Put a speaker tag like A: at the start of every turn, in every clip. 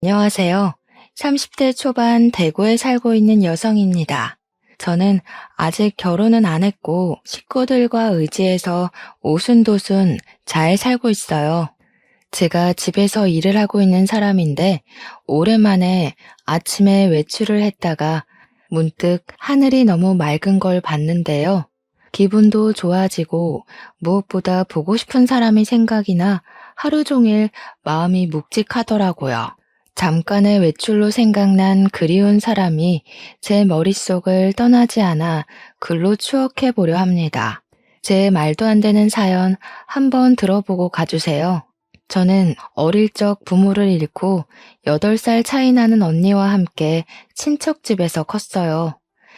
A: 안녕하세요. 30대 초반 대구에 살고 있는 여성입니다. 저는 아직 결혼은 안 했고 식구들과 의지해서 오순도순 잘 살고 있어요. 제가 집에서 일을 하고 있는 사람인데 오랜만에 아침에 외출을 했다가 문득 하늘이 너무 맑은 걸 봤는데요. 기분도 좋아지고 무엇보다 보고 싶은 사람이 생각이 나 하루 종일 마음이 묵직하더라고요. 잠깐의 외출로 생각난 그리운 사람이 제 머릿속을 떠나지 않아 글로 추억해 보려 합니다. 제 말도 안 되는 사연 한번 들어보고 가주세요. 저는 어릴 적 부모를 잃고 8살 차이 나는 언니와 함께 친척집에서 컸어요.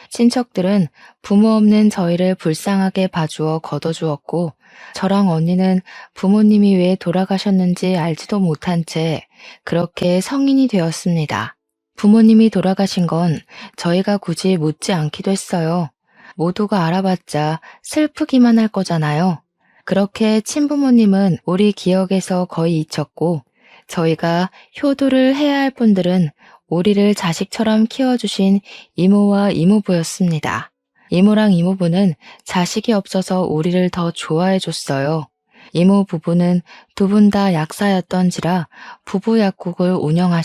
A: 친척들은 부모 없는 저희를 불쌍하게 봐주어 걷어주었고, 저랑 언니는 부모님이 왜 돌아가셨는지 알지도 못한 채 그렇게 성인이 되었습니다. 부모님이 돌아가신 건 저희가 굳이 묻지 않기도 했어요. 모두가 알아봤자 슬프기만 할 거잖아요. 그렇게 친부모님은 우리 기억에서 거의 잊혔고, 저희가 효도를 해야 할 분들은 우리를 자식처럼 키워주신 이모와 이모부였습니다. 이모랑 이모부는 자식이 없어서 우리를 더 좋아해 줬어요. 이모 부부는 두 분 다 약사였던지라 부부 약국을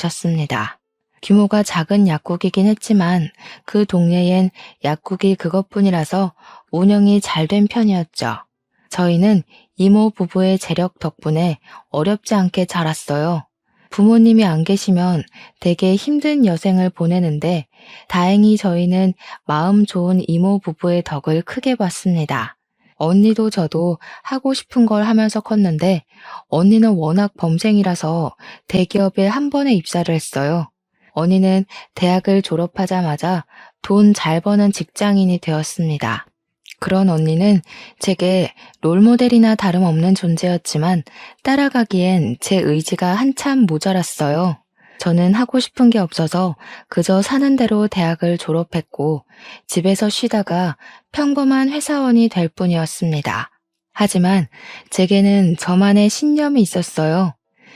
A: 운영하셨습니다. 규모가 작은 약국이긴 했지만 그 동네엔 약국이 그것뿐이라서 운영이 잘 된 편이었죠. 저희는 이모 부부의 재력 덕분에 어렵지 않게 자랐어요. 부모님이 안 계시면 되게 힘든 여생을 보내는데 다행히 저희는 마음 좋은 이모 부부의 덕을 크게 봤습니다. 언니도 저도 하고 싶은 걸 하면서 컸는데 언니는 워낙 범생이라서 대기업에 한 번에 입사를 했어요. 언니는 대학을 졸업하자마자 돈 잘 버는 직장인이 되었습니다. 그런 언니는 제게 롤모델이나 다름없는 존재였지만 따라가기엔 제 의지가 한참 모자랐어요. 저는 하고 싶은 게 없어서 그저 사는 대로 대학을 졸업했고 집에서 쉬다가 평범한 회사원이 될 뿐이었습니다. 하지만 제게는 저만의 신념이 있었어요.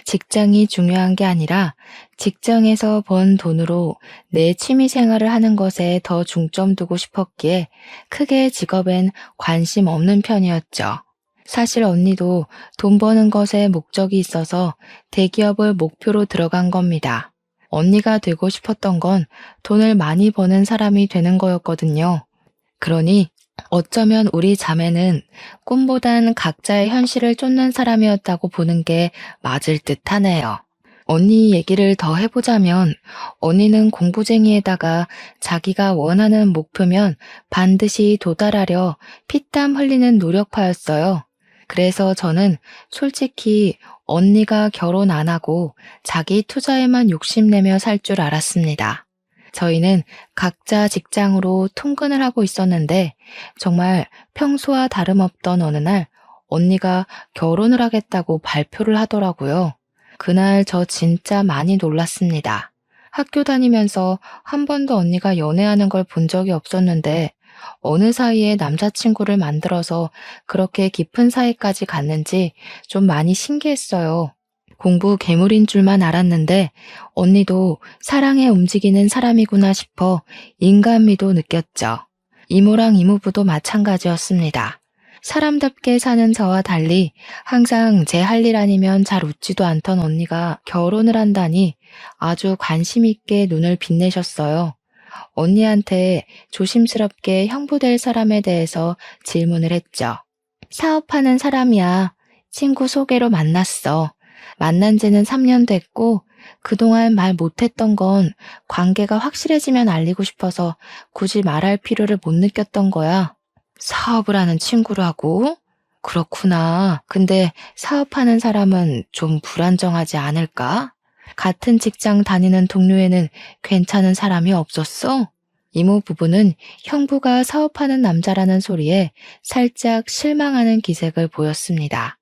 A: 직장이 중요한 게 아니라 직장에서 번 돈으로 내 취미 생활을 하는 것에 더 중점 두고 싶었기에 크게 직업엔 관심 없는 편이었죠. 사실 언니도 돈 버는 것에 목적이 있어서 대기업을 목표로 들어간 겁니다. 언니가 되고 싶었던 건 돈을 많이 버는 사람이 되는 거였거든요. 그러니 어쩌면 우리 자매는 꿈보단 각자의 현실을 쫓는 사람이었다고 보는 게 맞을 듯 하네요. 언니 얘기를 더 해보자면 언니는 공부쟁이에다가 자기가 원하는 목표면 반드시 도달하려 피땀 흘리는 노력파였어요. 그래서 저는 솔직히 언니가 결혼 안 하고 자기 투자에만 욕심내며 살 줄 알았습니다. 저희는 각자 직장으로 통근을 하고 있었는데 정말 평소와 다름없던 어느 날 언니가 결혼을 하겠다고 발표를 하더라고요. 그날 저 진짜 많이 놀랐습니다. 학교 다니면서 한 번도 언니가 연애하는 걸 본 적이 없었는데 어느 사이에 남자친구를 만들어서 그렇게 깊은 사이까지 갔는지 좀 많이 신기했어요. 공부 괴물인 줄만 알았는데 언니도 사랑에 움직이는 사람이구나 싶어 인간미도 느꼈죠. 이모랑 이모부도 마찬가지였습니다. 사람답게 사는 저와 달리 항상 제 할 일 아니면 잘 웃지도 않던 언니가 결혼을 한다니 아주 관심 있게 눈을 빛내셨어요. 언니한테 조심스럽게 형부될 사람에 대해서 질문을 했죠. 사업하는 사람이야. 친구 소개로 만났어. 만난 지는 3년 됐고 그동안 말 못했던 건 관계가 확실해지면 알리고 싶어서 굳이 말할 필요를 못 느꼈던 거야. 사업을 하는 친구라고? 그렇구나. 근데 사업하는 사람은 좀 불안정하지 않을까? 같은 직장 다니는 동료에는 괜찮은 사람이 없었어? 이모 부부는 형부가 사업하는 남자라는 소리에 살짝 실망하는 기색을 보였습니다.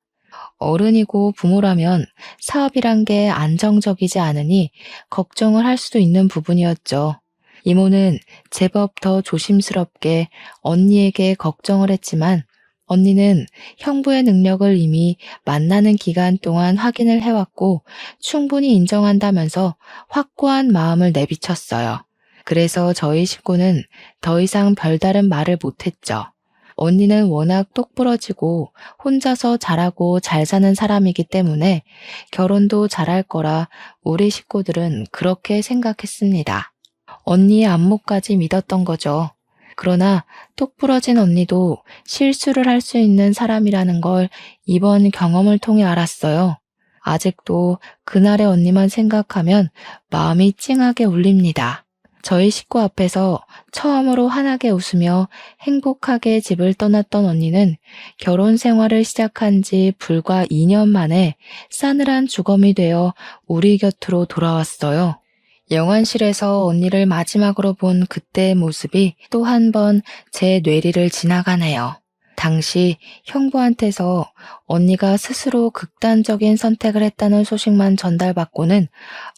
A: 어른이고 부모라면 사업이란 게 안정적이지 않으니 걱정을 할 수도 있는 부분이었죠. 이모는 제법 더 조심스럽게 언니에게 걱정을 했지만 언니는 형부의 능력을 이미 만나는 기간 동안 확인을 해왔고 충분히 인정한다면서 확고한 마음을 내비쳤어요. 그래서 저희 식구는 더 이상 별다른 말을 못했죠. 언니는 워낙 똑부러지고 혼자서 잘하고 잘 사는 사람이기 때문에 결혼도 잘할 거라 우리 식구들은 그렇게 생각했습니다. 언니의 안목까지 믿었던 거죠. 그러나 똑부러진 언니도 실수를 할 수 있는 사람이라는 걸 이번 경험을 통해 알았어요. 아직도 그날의 언니만 생각하면 마음이 찡하게 울립니다. 저희 식구 앞에서 처음으로 환하게 웃으며 행복하게 집을 떠났던 언니는 결혼 생활을 시작한 지 불과 2년 만에 싸늘한 주검이 되어 우리 곁으로 돌아왔어요. 영안실에서 언니를 마지막으로 본 그때의 모습이 또 한 번 제 뇌리를 지나가네요. 당시 형부한테서 언니가 스스로 극단적인 선택을 했다는 소식만 전달받고는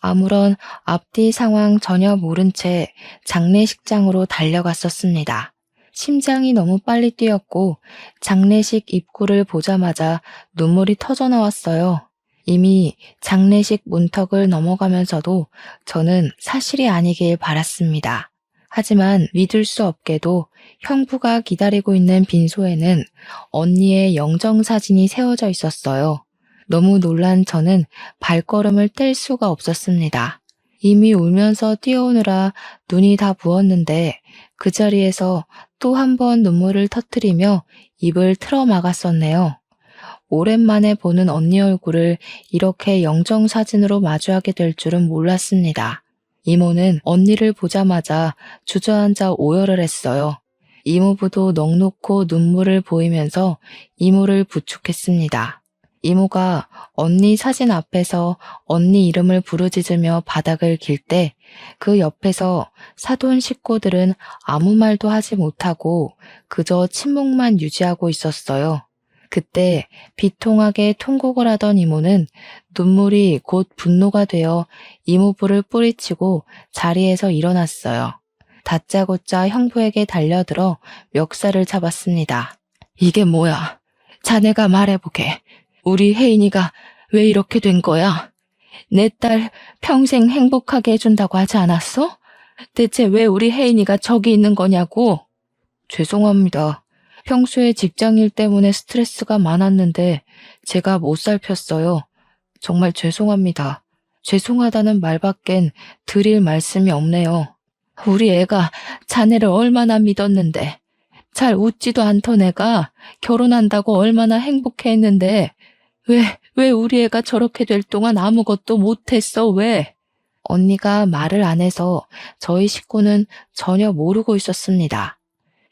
A: 아무런 앞뒤 상황 전혀 모른 채 장례식장으로 달려갔었습니다. 심장이 너무 빨리 뛰었고 장례식 입구를 보자마자 눈물이 터져 나왔어요. 이미 장례식 문턱을 넘어가면서도 저는 사실이 아니길 바랐습니다. 하지만 믿을 수 없게도 형부가 기다리고 있는 빈소에는 언니의 영정사진이 세워져 있었어요. 너무 놀란 저는 발걸음을 뗄 수가 없었습니다. 이미 울면서 뛰어오느라 눈이 다 부었는데 그 자리에서 또 한 번 눈물을 터뜨리며 입을 틀어 막았었네요. 오랜만에 보는 언니 얼굴을 이렇게 영정사진으로 마주하게 될 줄은 몰랐습니다. 이모는 언니를 보자마자 주저앉아 오열을 했어요. 이모부도 넋놓고 눈물을 보이면서 이모를 부축했습니다. 이모가 언니 사진 앞에서 언니 이름을 부르짖으며 바닥을 길 때 그 옆에서 사돈 식구들은 아무 말도 하지 못하고 그저 침묵만 유지하고 있었어요. 그때 비통하게 통곡을 하던 이모는 눈물이 곧 분노가 되어 이모부를 뿌리치고 자리에서 일어났어요. 다짜고짜 형부에게 달려들어 멱살을 잡았습니다. 이게 뭐야? 자네가 말해보게. 우리 혜인이가 왜 이렇게 된 거야? 내 딸 평생 행복하게 해준다고 하지 않았어? 대체 왜 우리 혜인이가 저기 있는 거냐고? 죄송합니다. 평소에 직장일 때문에 스트레스가 많았는데 제가 못 살폈어요. 정말 죄송합니다. 죄송하다는 말밖엔 드릴 말씀이 없네요. 우리 애가 자네를 얼마나 믿었는데, 잘 웃지도 않던 애가 결혼한다고 얼마나 행복해했는데 왜 우리 애가 저렇게 될 동안 아무것도 못했어, 왜? 언니가 말을 안 해서 저희 식구는 전혀 모르고 있었습니다.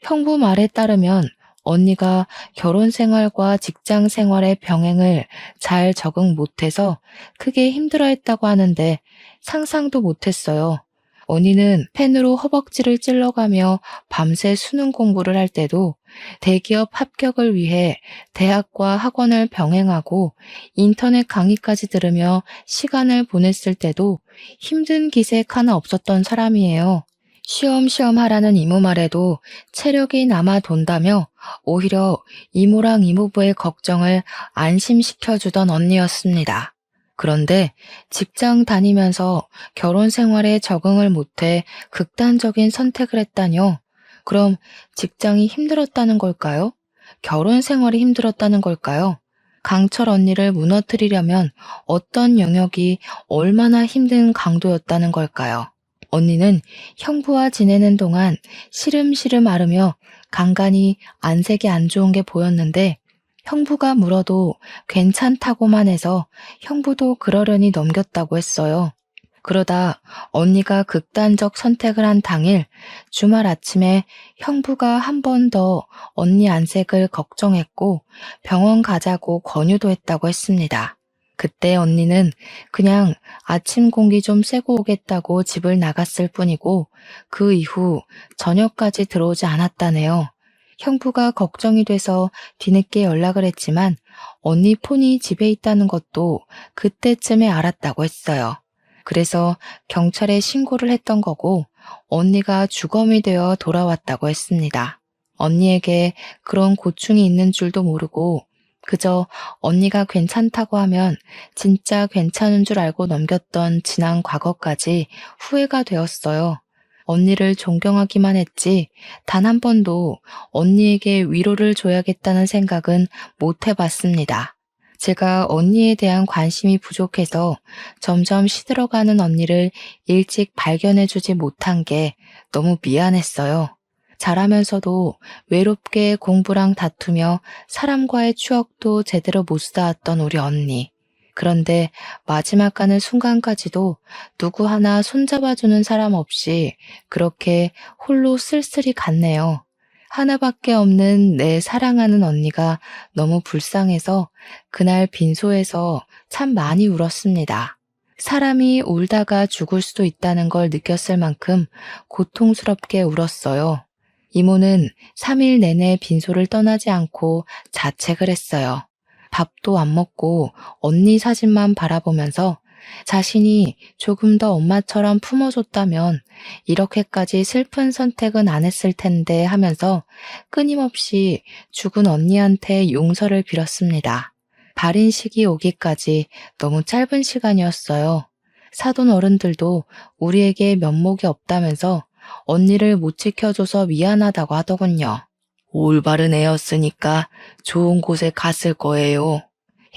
A: 형부 말에 따르면 언니가 결혼 생활과 직장 생활의 병행을 잘 적응 못해서 크게 힘들어했다고 하는데 상상도 못했어요. 언니는 펜으로 허벅지를 찔러가며 밤새 수능 공부를 할 때도 대기업 합격을 위해 대학과 학원을 병행하고 인터넷 강의까지 들으며 시간을 보냈을 때도 힘든 기색 하나 없었던 사람이에요. 쉬엄쉬엄 하라는 이모 말에도 체력이 남아 돈다며 오히려 이모랑 이모부의 걱정을 안심시켜주던 언니였습니다. 그런데 직장 다니면서 결혼 생활에 적응을 못해 극단적인 선택을 했다뇨. 그럼 직장이 힘들었다는 걸까요? 결혼 생활이 힘들었다는 걸까요? 강철 언니를 무너뜨리려면 어떤 영역이 얼마나 힘든 강도였다는 걸까요? 언니는 형부와 지내는 동안 시름시름 앓으며 간간히 안색이 안 좋은 게 보였는데 형부가 물어도 괜찮다고만 해서 형부도 그러려니 넘겼다고 했어요. 그러다 언니가 극단적 선택을 한 당일 주말 아침에 형부가 한 번 더 언니 안색을 걱정했고 병원 가자고 권유도 했다고 했습니다. 그때 언니는 그냥 아침 공기 좀 쐬고 오겠다고 집을 나갔을 뿐이고 그 이후 저녁까지 들어오지 않았다네요. 형부가 걱정이 돼서 뒤늦게 연락을 했지만 언니 폰이 집에 있다는 것도 그때쯤에 알았다고 했어요. 그래서 경찰에 신고를 했던 거고 언니가 주검이 되어 돌아왔다고 했습니다. 언니에게 그런 고충이 있는 줄도 모르고 그저 언니가 괜찮다고 하면 진짜 괜찮은 줄 알고 넘겼던 지난 과거까지 후회가 되었어요. 언니를 존경하기만 했지 단 한 번도 언니에게 위로를 줘야겠다는 생각은 못 해봤습니다. 제가 언니에 대한 관심이 부족해서 점점 시들어가는 언니를 일찍 발견해주지 못한 게 너무 미안했어요. 자라면서도 외롭게 공부랑 다투며 사람과의 추억도 제대로 못 쌓았던 우리 언니. 그런데 마지막 가는 순간까지도 누구 하나 손잡아주는 사람 없이 그렇게 홀로 쓸쓸히 갔네요. 하나밖에 없는 내 사랑하는 언니가 너무 불쌍해서 그날 빈소에서 참 많이 울었습니다. 사람이 울다가 죽을 수도 있다는 걸 느꼈을 만큼 고통스럽게 울었어요. 이모는 3일 내내 빈소를 떠나지 않고 자책을 했어요. 밥도 안 먹고 언니 사진만 바라보면서 자신이 조금 더 엄마처럼 품어줬다면 이렇게까지 슬픈 선택은 안 했을 텐데 하면서 끊임없이 죽은 언니한테 용서를 빌었습니다. 발인식이 오기까지 너무 짧은 시간이었어요. 사돈 어른들도 우리에게 면목이 없다면서 언니를 못 지켜줘서 미안하다고 하더군요. 올바른 애였으니까 좋은 곳에 갔을 거예요.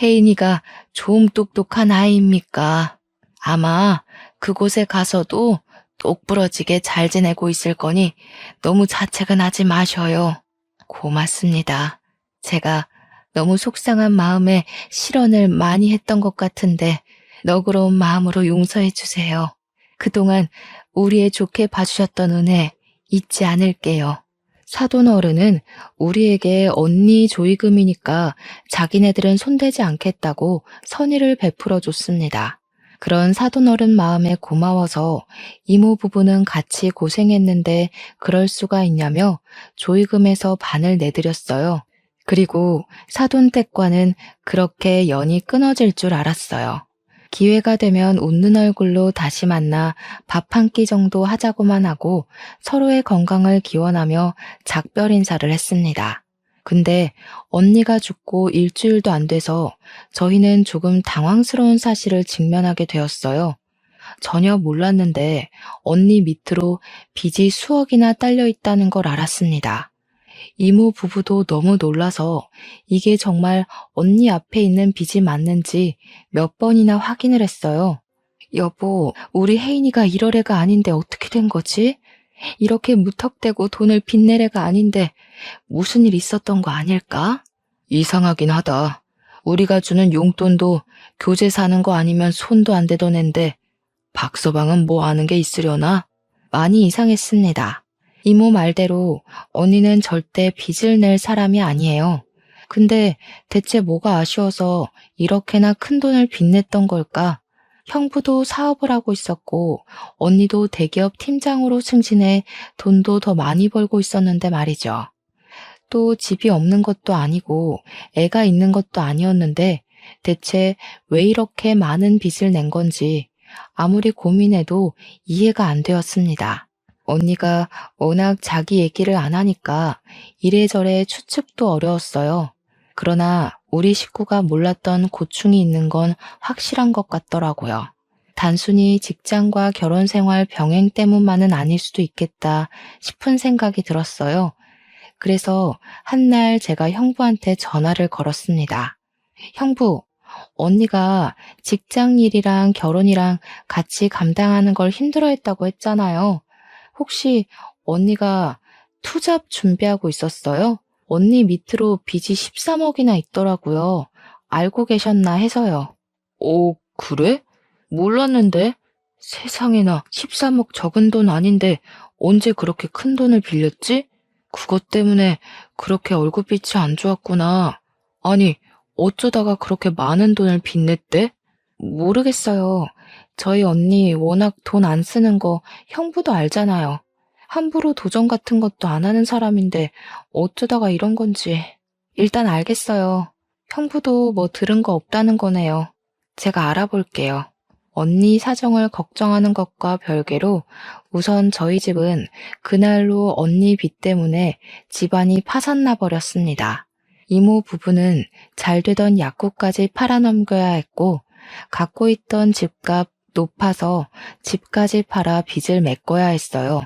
A: 혜인이가 좀 똑똑한 아이입니까? 아마 그곳에 가서도 똑부러지게 잘 지내고 있을 거니 너무 자책은 하지 마셔요. 고맙습니다. 제가 너무 속상한 마음에 실언을 많이 했던 것 같은데 너그러운 마음으로 용서해 주세요. 그동안 우리의 좋게 봐주셨던 은혜 잊지 않을게요. 사돈 어른은 우리에게 언니 조의금이니까 자기네들은 손대지 않겠다고 선의를 베풀어 줬습니다. 그런 사돈 어른 마음에 고마워서 이모 부부는 같이 고생했는데 그럴 수가 있냐며 조의금에서 반을 내드렸어요. 그리고 사돈 댁과는 그렇게 연이 끊어질 줄 알았어요. 기회가 되면 웃는 얼굴로 다시 만나 밥 한 끼 정도 하자고만 하고 서로의 건강을 기원하며 작별 인사를 했습니다. 근데 언니가 죽고 일주일도 안 돼서 저희는 조금 당황스러운 사실을 직면하게 되었어요. 전혀 몰랐는데 언니 밑으로 빚이 수억이나 딸려 있다는 걸 알았습니다. 이모 부부도 너무 놀라서 이게 정말 언니 앞에 있는 빚이 맞는지 몇 번이나 확인을 했어요. 여보, 우리 혜인이가 이럴 애가 아닌데 어떻게 된 거지? 이렇게 무턱대고 돈을 빚낼 애가 아닌데 무슨 일 있었던 거 아닐까? 이상하긴 하다. 우리가 주는 용돈도 교재 사는 거 아니면 손도 안 대던 앤데 박서방은 뭐 아는 게 있으려나? 많이 이상했습니다. 이모 말대로 언니는 절대 빚을 낼 사람이 아니에요. 근데 대체 뭐가 아쉬워서 이렇게나 큰 돈을 빚냈던 걸까? 형부도 사업을 하고 있었고 언니도 대기업 팀장으로 승진해 돈도 더 많이 벌고 있었는데 말이죠. 또 집이 없는 것도 아니고 애가 있는 것도 아니었는데 대체 왜 이렇게 많은 빚을 낸 건지 아무리 고민해도 이해가 안 되었습니다. 언니가 워낙 자기 얘기를 안 하니까 이래저래 추측도 어려웠어요. 그러나 우리 식구가 몰랐던 고충이 있는 건 확실한 것 같더라고요. 단순히 직장과 결혼 생활 병행 때문만은 아닐 수도 있겠다 싶은 생각이 들었어요. 그래서 한날 제가 형부한테 전화를 걸었습니다. 형부, 언니가 직장 일이랑 결혼이랑 같이 감당하는 걸 힘들어했다고 했잖아요. 혹시 언니가 투잡 준비하고 있었어요? 언니 밑으로 빚이 13억이나 있더라고요. 알고 계셨나 해서요. 오, 그래? 몰랐는데? 세상에나 13억 적은 돈 아닌데 언제 그렇게 큰 돈을 빌렸지? 그것 때문에 그렇게 얼굴빛이 안 좋았구나. 아니, 어쩌다가 그렇게 많은 돈을 빚냈대? 모르겠어요. 저희 언니 워낙 돈 안 쓰는 거 형부도 알잖아요. 함부로 도전 같은 것도 안 하는 사람인데 어쩌다가 이런 건지. 일단 알겠어요. 형부도 뭐 들은 거 없다는 거네요. 제가 알아볼게요. 언니 사정을 걱정하는 것과 별개로 우선 저희 집은 그날로 언니 빚 때문에 집안이 파산나 버렸습니다. 이모 부부는 잘 되던 약국까지 팔아넘겨야 했고 갖고 있던 집값 높아서 집까지 팔아 빚을 메꿔야 했어요.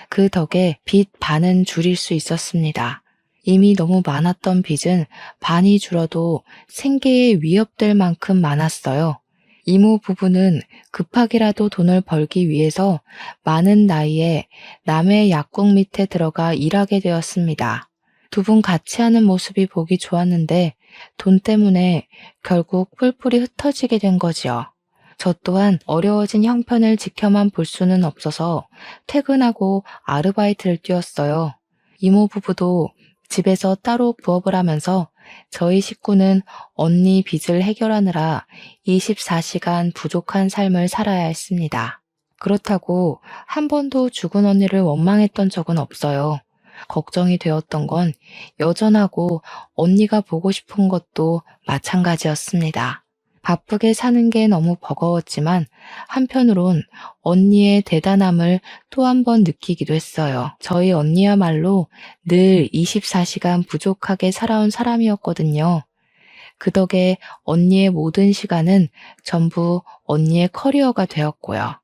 A: 그 덕에 빚 반은 줄일 수 있었습니다. 이미 너무 많았던 빚은 반이 줄어도 생계에 위협될 만큼 많았어요. 이모 부부는 급하게라도 돈을 벌기 위해서 많은 나이에 남의 약국 밑에 들어가 일하게 되었습니다. 두 분 같이 하는 모습이 보기 좋았는데 돈 때문에 결국 뿔뿔이 흩어지게 된 거지요. 저 또한 어려워진 형편을 지켜만 볼 수는 없어서 퇴근하고 아르바이트를 뛰었어요. 이모 부부도 집에서 따로 부업을 하면서 저희 식구는 언니 빚을 해결하느라 24시간 부족한 삶을 살아야 했습니다. 그렇다고 한 번도 죽은 언니를 원망했던 적은 없어요. 걱정이 되었던 건 여전하고 언니가 보고 싶은 것도 마찬가지였습니다. 바쁘게 사는 게 너무 버거웠지만 한편으론 언니의 대단함을 또 한 번 느끼기도 했어요. 저희 언니야말로 늘 24시간 부족하게 살아온 사람이었거든요. 그 덕에 언니의 모든 시간은 전부 언니의 커리어가 되었고요.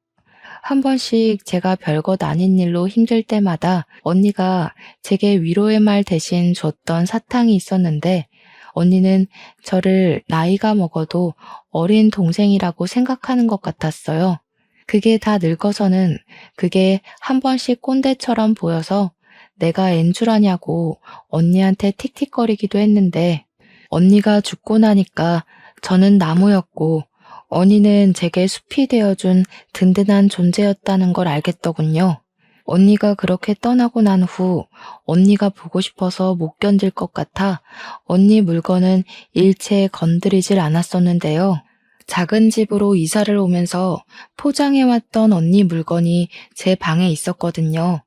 A: 한 번씩 제가 별것 아닌 일로 힘들 때마다 언니가 제게 위로의 말 대신 줬던 사탕이 있었는데 언니는 저를 나이가 먹어도 어린 동생이라고 생각하는 것 같았어요. 그게 다 늙어서는 그게 한 번씩 꼰대처럼 보여서 내가 앤 줄 아냐고 언니한테 틱틱거리기도 했는데 언니가 죽고 나니까 저는 나무였고 언니는 제게 숲이 되어준 든든한 존재였다는 걸 알겠더군요. 언니가 그렇게 떠나고 난 후 언니가 보고 싶어서 못 견딜 것 같아 언니 물건은 일체 건드리질 않았었는데요. 작은 집으로 이사를 오면서 포장해왔던 언니 물건이 제 방에 있었거든요.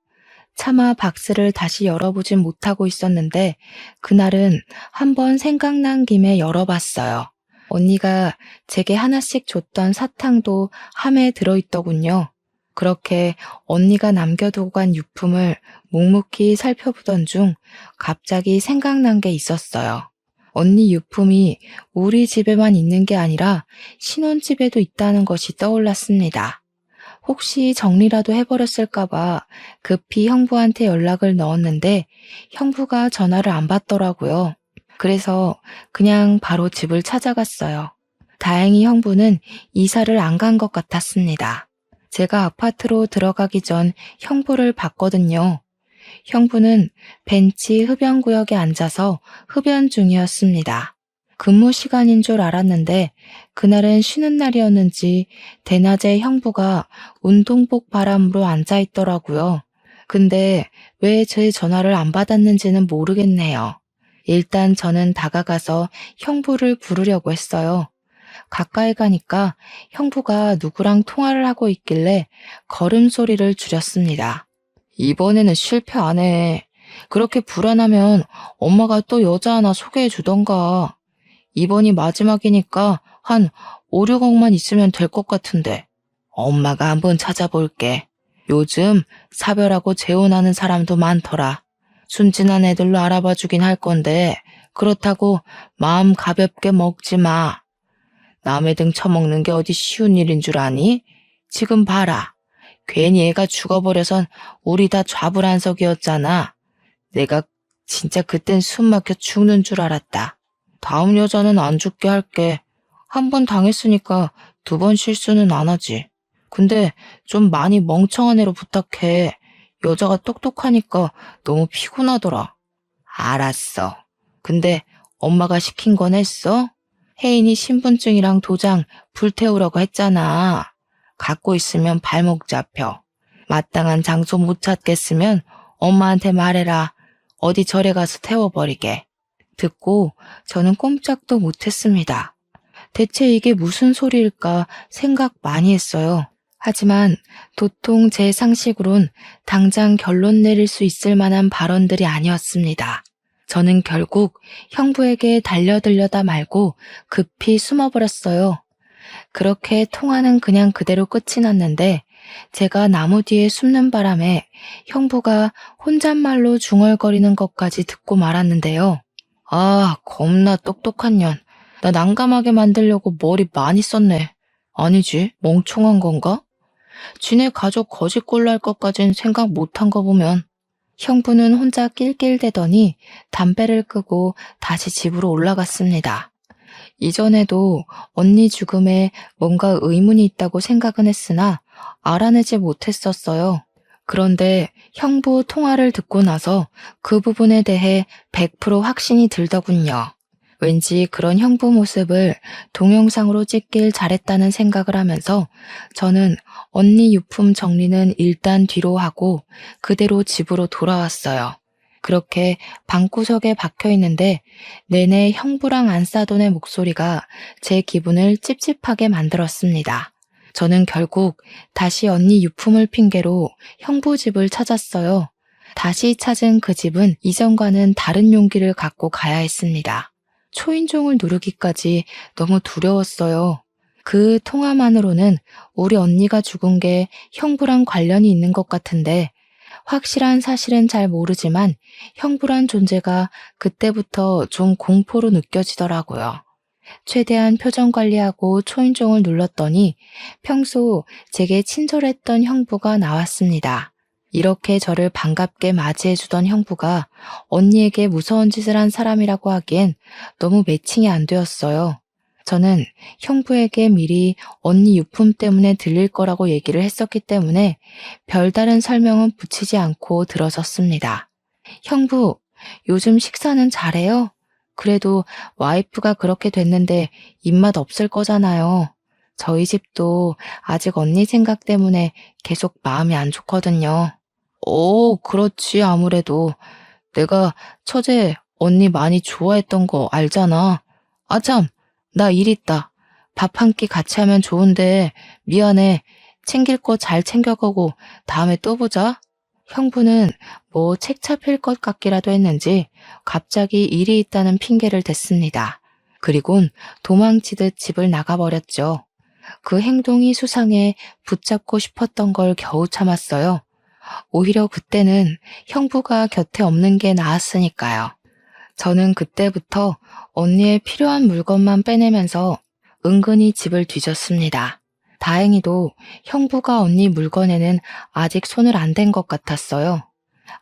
A: 차마 박스를 다시 열어보진 못하고 있었는데 그날은 한번 생각난 김에 열어봤어요. 언니가 제게 하나씩 줬던 사탕도 함에 들어있더군요. 그렇게 언니가 남겨두고 간 유품을 묵묵히 살펴보던 중 갑자기 생각난 게 있었어요. 언니 유품이 우리 집에만 있는 게 아니라 신혼집에도 있다는 것이 떠올랐습니다. 혹시 정리라도 해버렸을까봐 급히 형부한테 연락을 넣었는데 형부가 전화를 안 받더라고요. 그래서 그냥 바로 집을 찾아갔어요. 다행히 형부는 이사를 안 간 것 같았습니다. 제가 아파트로 들어가기 전 형부를 봤거든요. 형부는 벤치 흡연구역에 앉아서 흡연 중이었습니다. 근무 시간인 줄 알았는데 그날은 쉬는 날이었는지 대낮에 형부가 운동복 바람으로 앉아 있더라고요. 근데 왜 제 전화를 안 받았는지는 모르겠네요. 일단 저는 다가가서 형부를 부르려고 했어요. 가까이 가니까 형부가 누구랑 통화를 하고 있길래 걸음소리를 줄였습니다. 이번에는 실패 안 해. 그렇게 불안하면 엄마가 또 여자 하나 소개해 주던가. 이번이 마지막이니까 한 5, 6억만 있으면 될 것 같은데. 엄마가 한번 찾아볼게. 요즘 사별하고 재혼하는 사람도 많더라. 순진한 애들로 알아봐 주긴 할 건데 그렇다고 마음 가볍게 먹지 마. 남의 등 처먹는 게 어디 쉬운 일인 줄 아니? 지금 봐라. 괜히 애가 죽어버려선 우리 다 좌불안석이었잖아. 내가 진짜 그땐 숨 막혀 죽는 줄 알았다. 다음 여자는 안 죽게 할게. 한 번 당했으니까 두 번 실수는 안 하지. 근데 좀 많이 멍청한 애로 부탁해. 여자가 똑똑하니까 너무 피곤하더라. 알았어. 근데 엄마가 시킨 건 했어? 혜인이 신분증이랑 도장 불태우라고 했잖아. 갖고 있으면 발목 잡혀. 마땅한 장소 못 찾겠으면 엄마한테 말해라. 어디 절에 가서 태워버리게. 듣고 저는 꼼짝도 못했습니다. 대체 이게 무슨 소리일까 생각 많이 했어요. 하지만 도통 제 상식으론 당장 결론 내릴 수 있을 만한 발언들이 아니었습니다. 저는 결국 형부에게 달려들려다 말고 급히 숨어버렸어요. 그렇게 통화는 그냥 그대로 끝이 났는데 제가 나무 뒤에 숨는 바람에 형부가 혼잣말로 중얼거리는 것까지 듣고 말았는데요. 아, 겁나 똑똑한 년. 나 난감하게 만들려고 머리 많이 썼네. 아니지, 멍청한 건가? 지네 가족 거짓골로 할 것까진 생각 못한 거 보면. 형부는 혼자 낄낄대더니 담배를 끄고 다시 집으로 올라갔습니다. 이전에도 언니 죽음에 뭔가 의문이 있다고 생각은 했으나 알아내지 못했었어요. 그런데 형부 통화를 듣고 나서 그 부분에 대해 100% 확신이 들더군요. 왠지 그런 형부 모습을 동영상으로 찍길 잘했다는 생각을 하면서 저는 언니 유품 정리는 일단 뒤로 하고 그대로 집으로 돌아왔어요. 그렇게 방구석에 박혀 있는데 내내 형부랑 안싸돈의 목소리가 제 기분을 찝찝하게 만들었습니다. 저는 결국 다시 언니 유품을 핑계로 형부 집을 찾았어요. 다시 찾은 그 집은 이전과는 다른 용기를 갖고 가야 했습니다. 초인종을 누르기까지 너무 두려웠어요. 그 통화만으로는 우리 언니가 죽은 게 형부랑 관련이 있는 것 같은데 확실한 사실은 잘 모르지만 형부란 존재가 그때부터 좀 공포로 느껴지더라고요. 최대한 표정 관리하고 초인종을 눌렀더니 평소 제게 친절했던 형부가 나왔습니다. 이렇게 저를 반갑게 맞이해주던 형부가 언니에게 무서운 짓을 한 사람이라고 하기엔 너무 매칭이 안 되었어요. 저는 형부에게 미리 언니 유품 때문에 들릴 거라고 얘기를 했었기 때문에 별다른 설명은 붙이지 않고 들어섰습니다. 형부, 요즘 식사는 잘해요? 그래도 와이프가 그렇게 됐는데 입맛 없을 거잖아요. 저희 집도 아직 언니 생각 때문에 계속 마음이 안 좋거든요. 그렇지, 아무래도. 내가 처제 언니 많이 좋아했던 거 알잖아. 아참, 나 일 있다. 밥 한 끼 같이 하면 좋은데 미안해. 챙길 거 잘 챙겨가고 다음에 또 보자. 형부는 뭐 책 잡힐 것 같기라도 했는지 갑자기 일이 있다는 핑계를 댔습니다. 그리곤 도망치듯 집을 나가버렸죠. 그 행동이 수상해 붙잡고 싶었던 걸 겨우 참았어요. 오히려 그때는 형부가 곁에 없는 게 나았으니까요. 저는 그때부터 언니의 필요한 물건만 빼내면서 은근히 집을 뒤졌습니다. 다행히도 형부가 언니 물건에는 아직 손을 안 댄 것 같았어요.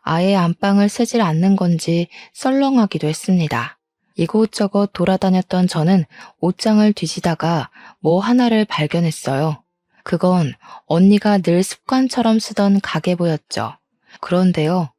A: 아예 안방을 쓰질 않는 건지 썰렁하기도 했습니다. 이곳저곳 돌아다녔던 저는 옷장을 뒤지다가 뭐 하나를 발견했어요. 그건 언니가 늘 습관처럼 쓰던 가계부였죠. 그런데요,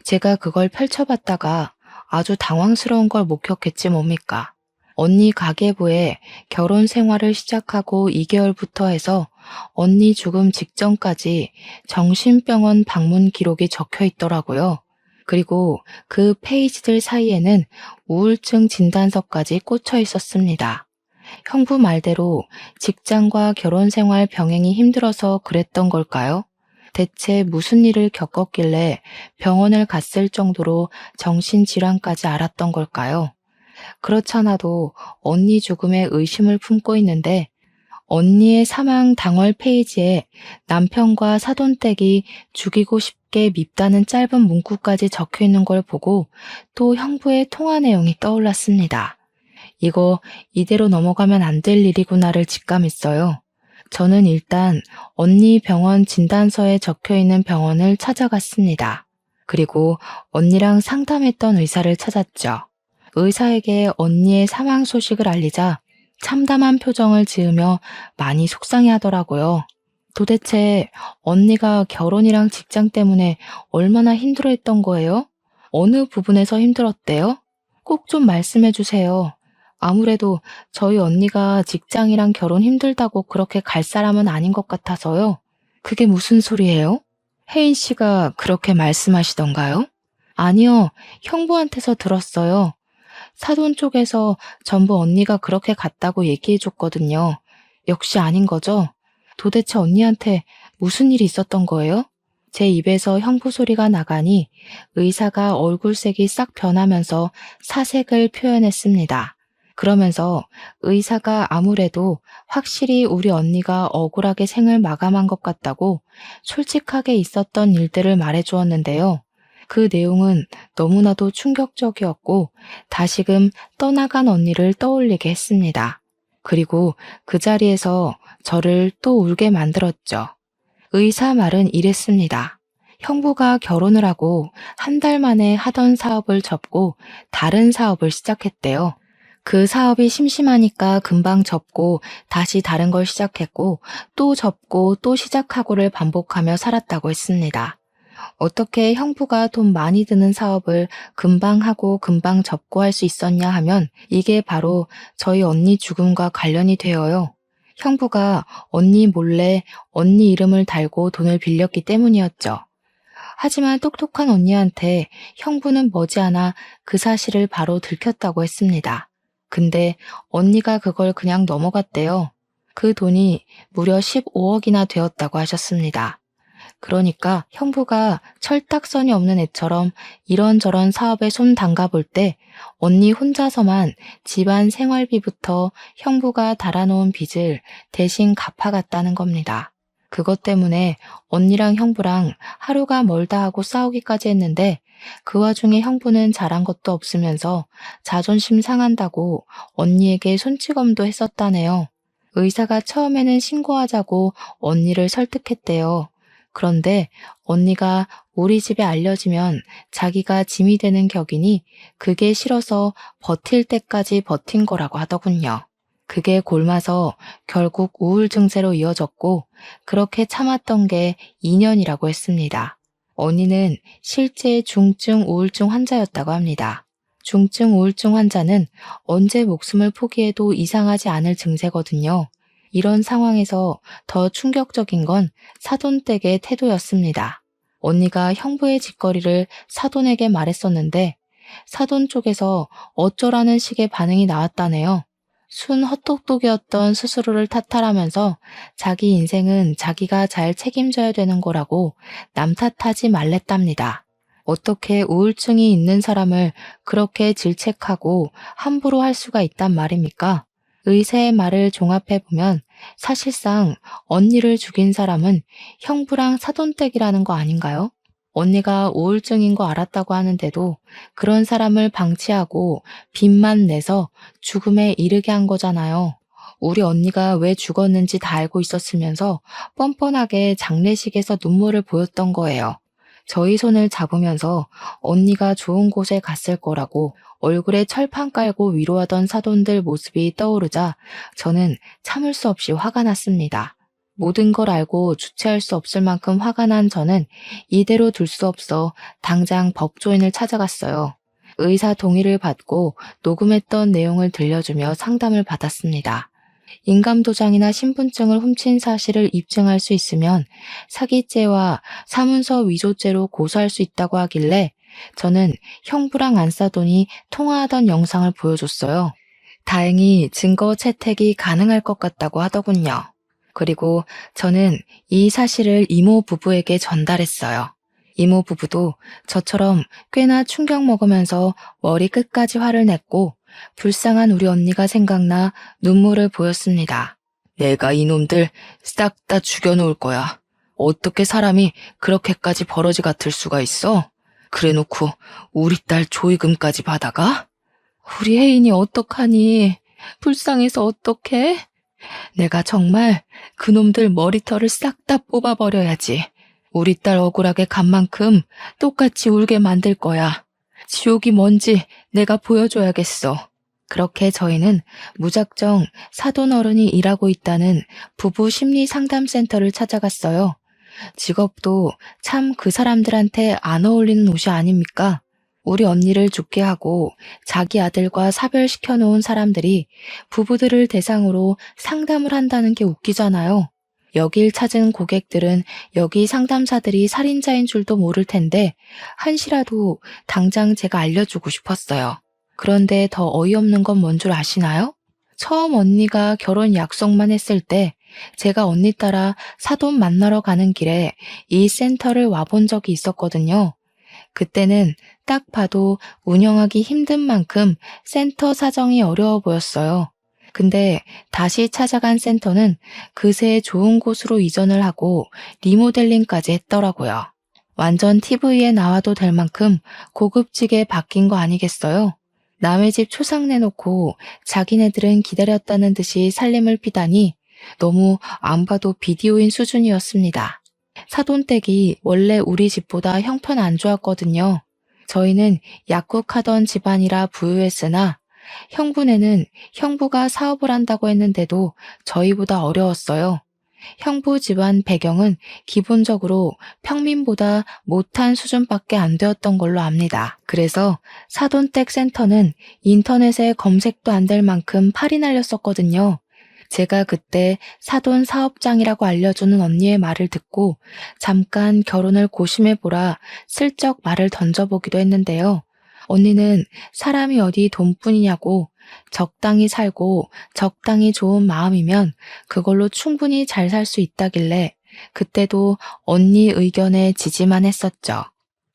A: 제가 그걸 펼쳐봤다가 아주 당황스러운 걸 목격했지 뭡니까? 언니 가계부에 결혼 생활을 시작하고 2개월부터 해서 언니 죽음 직전까지 정신병원 방문 기록이 적혀 있더라고요. 그리고 그 페이지들 사이에는 우울증 진단서까지 꽂혀 있었습니다. 형부 말대로 직장과 결혼 생활 병행이 힘들어서 그랬던 걸까요? 대체 무슨 일을 겪었길래 병원을 갔을 정도로 정신질환까지 앓았던 걸까요? 그렇잖아도 언니 죽음에 의심을 품고 있는데 언니의 사망 당월 페이지에 남편과 사돈댁이 죽이고 싶게 밉다는 짧은 문구까지 적혀 있는 걸 보고 또 형부의 통화 내용이 떠올랐습니다. 이거 이대로 넘어가면 안 될 일이구나를 직감했어요. 저는 일단 언니 병원 진단서에 적혀 있는 병원을 찾아갔습니다. 그리고 언니랑 상담했던 의사를 찾았죠. 의사에게 언니의 사망 소식을 알리자 참담한 표정을 지으며 많이 속상해 하더라고요. 도대체 언니가 결혼이랑 직장 때문에 얼마나 힘들어했던 거예요? 어느 부분에서 힘들었대요? 꼭 좀 말씀해 주세요. 아무래도 저희 언니가 직장이랑 결혼 힘들다고 그렇게 갈 사람은 아닌 것 같아서요. 그게 무슨 소리예요? 혜인 씨가 그렇게 말씀하시던가요? 아니요, 형부한테서 들었어요. 사돈 쪽에서 전부 언니가 그렇게 갔다고 얘기해줬거든요. 역시 아닌 거죠? 도대체 언니한테 무슨 일이 있었던 거예요? 제 입에서 형부 소리가 나가니 의사가 얼굴색이 싹 변하면서 사색을 표현했습니다. 그러면서 의사가 아무래도 확실히 우리 언니가 억울하게 생을 마감한 것 같다고 솔직하게 있었던 일들을 말해주었는데요. 그 내용은 너무나도 충격적이었고 다시금 떠나간 언니를 떠올리게 했습니다. 그리고 그 자리에서 저를 또 울게 만들었죠. 의사 말은 이랬습니다. 형부가 결혼을 하고 한 달 만에 하던 사업을 접고 다른 사업을 시작했대요. 그 사업이 심심하니까 금방 접고 다시 다른 걸 시작했고 또 접고 또 시작하고를 반복하며 살았다고 했습니다. 어떻게 형부가 돈 많이 드는 사업을 금방 하고 금방 접고 할 수 있었냐 하면 이게 바로 저희 언니 죽음과 관련이 되어요. 형부가 언니 몰래 언니 이름을 달고 돈을 빌렸기 때문이었죠. 하지만 똑똑한 언니한테 형부는 머지않아 그 사실을 바로 들켰다고 했습니다. 근데 언니가 그걸 그냥 넘어갔대요. 그 돈이 무려 15억이나 되었다고 하셨습니다. 그러니까 형부가 철딱선이 없는 애처럼 이런저런 사업에 손 담가볼 때 언니 혼자서만 집안 생활비부터 형부가 달아놓은 빚을 대신 갚아갔다는 겁니다. 그것 때문에 언니랑 형부랑 하루가 멀다 하고 싸우기까지 했는데 그 와중에 형부는 잘한 것도 없으면서 자존심 상한다고 언니에게 손찌검도 했었다네요. 의사가 처음에는 신고하자고 언니를 설득했대요. 그런데 언니가 우리 집에 알려지면 자기가 짐이 되는 격이니 그게 싫어서 버틸 때까지 버틴 거라고 하더군요. 그게 골마서 결국 우울 증세로 이어졌고 그렇게 참았던 게 2년이라고 했습니다. 언니는 실제 중증 우울증 환자였다고 합니다. 중증 우울증 환자는 언제 목숨을 포기해도 이상하지 않을 증세거든요. 이런 상황에서 더 충격적인 건 사돈댁의 태도였습니다. 언니가 형부의 짓거리를 사돈에게 말했었는데 사돈 쪽에서 어쩌라는 식의 반응이 나왔다네요. 순 헛똑똑이었던 스스로를 탓하라면서 자기 인생은 자기가 잘 책임져야 되는 거라고 남 탓하지 말랬답니다. 어떻게 우울증이 있는 사람을 그렇게 질책하고 함부로 할 수가 있단 말입니까? 의사의 말을 종합해보면 사실상 언니를 죽인 사람은 형부랑 사돈댁이라는 거 아닌가요? 언니가 우울증인 거 알았다고 하는데도 그런 사람을 방치하고 빚만 내서 죽음에 이르게 한 거잖아요. 우리 언니가 왜 죽었는지 다 알고 있었으면서 뻔뻔하게 장례식에서 눈물을 보였던 거예요. 저희 손을 잡으면서 언니가 좋은 곳에 갔을 거라고 얼굴에 철판 깔고 위로하던 사돈들 모습이 떠오르자 저는 참을 수 없이 화가 났습니다. 모든 걸 알고 주체할 수 없을 만큼 화가 난 저는 이대로 둘 수 없어 당장 법조인을 찾아갔어요. 의사 동의를 받고 녹음했던 내용을 들려주며 상담을 받았습니다. 인감도장이나 신분증을 훔친 사실을 입증할 수 있으면 사기죄와 사문서 위조죄로 고소할 수 있다고 하길래 저는 형부랑 안사돈이 통화하던 영상을 보여줬어요. 다행히 증거 채택이 가능할 것 같다고 하더군요. 그리고 저는 이 사실을 이모 부부에게 전달했어요. 이모 부부도 저처럼 꽤나 충격 먹으면서 머리 끝까지 화를 냈고 불쌍한 우리 언니가 생각나 눈물을 보였습니다. 내가 이놈들 싹 다 죽여놓을 거야. 어떻게 사람이 그렇게까지 버러지 같을 수가 있어? 그래놓고 우리 딸 조의금까지 받아가? 우리 혜인이 어떡하니? 불쌍해서 어떡해? 내가 정말 그놈들 머리털을 싹 다 뽑아버려야지. 우리 딸 억울하게 간 만큼 똑같이 울게 만들 거야. 지옥이 뭔지 내가 보여줘야겠어. 그렇게 저희는 무작정 사돈 어른이 일하고 있다는 부부 심리 상담센터를 찾아갔어요. 직업도 참 그 사람들한테 안 어울리는 옷이 아닙니까? 우리 언니를 죽게 하고 자기 아들과 사별시켜 놓은 사람들이 부부들을 대상으로 상담을 한다는 게 웃기잖아요. 여길 찾은 고객들은 여기 상담사들이 살인자인 줄도 모를 텐데 한시라도 당장 제가 알려주고 싶었어요. 그런데 더 어이없는 건 뭔 줄 아시나요? 처음 언니가 결혼 약속만 했을 때 제가 언니 따라 사돈 만나러 가는 길에 이 센터를 와본 적이 있었거든요. 그때는 딱 봐도 운영하기 힘든 만큼 센터 사정이 어려워 보였어요. 근데 다시 찾아간 센터는 그새 좋은 곳으로 이전을 하고 리모델링까지 했더라고요. 완전 TV에 나와도 될 만큼 고급지게 바뀐 거 아니겠어요? 남의 집 초상 내놓고 자기네들은 기다렸다는 듯이 살림을 피다니 너무 안 봐도 비디오인 수준이었습니다. 사돈댁이 원래 우리 집보다 형편 안 좋았거든요. 저희는 약국하던 집안이라 부유했으나 형부네는 형부가 사업을 한다고 했는데도 저희보다 어려웠어요. 형부 집안 배경은 기본적으로 평민보다 못한 수준밖에 안 되었던 걸로 압니다. 그래서 사돈댁 센터는 인터넷에 검색도 안 될 만큼 팔이 날렸었거든요. 제가 그때 사돈 사업장이라고 알려주는 언니의 말을 듣고 잠깐 결혼을 고심해보라 슬쩍 말을 던져보기도 했는데요. 언니는 사람이 어디 돈뿐이냐고 적당히 살고 적당히 좋은 마음이면 그걸로 충분히 잘 살 수 있다길래 그때도 언니 의견에 지지만 했었죠.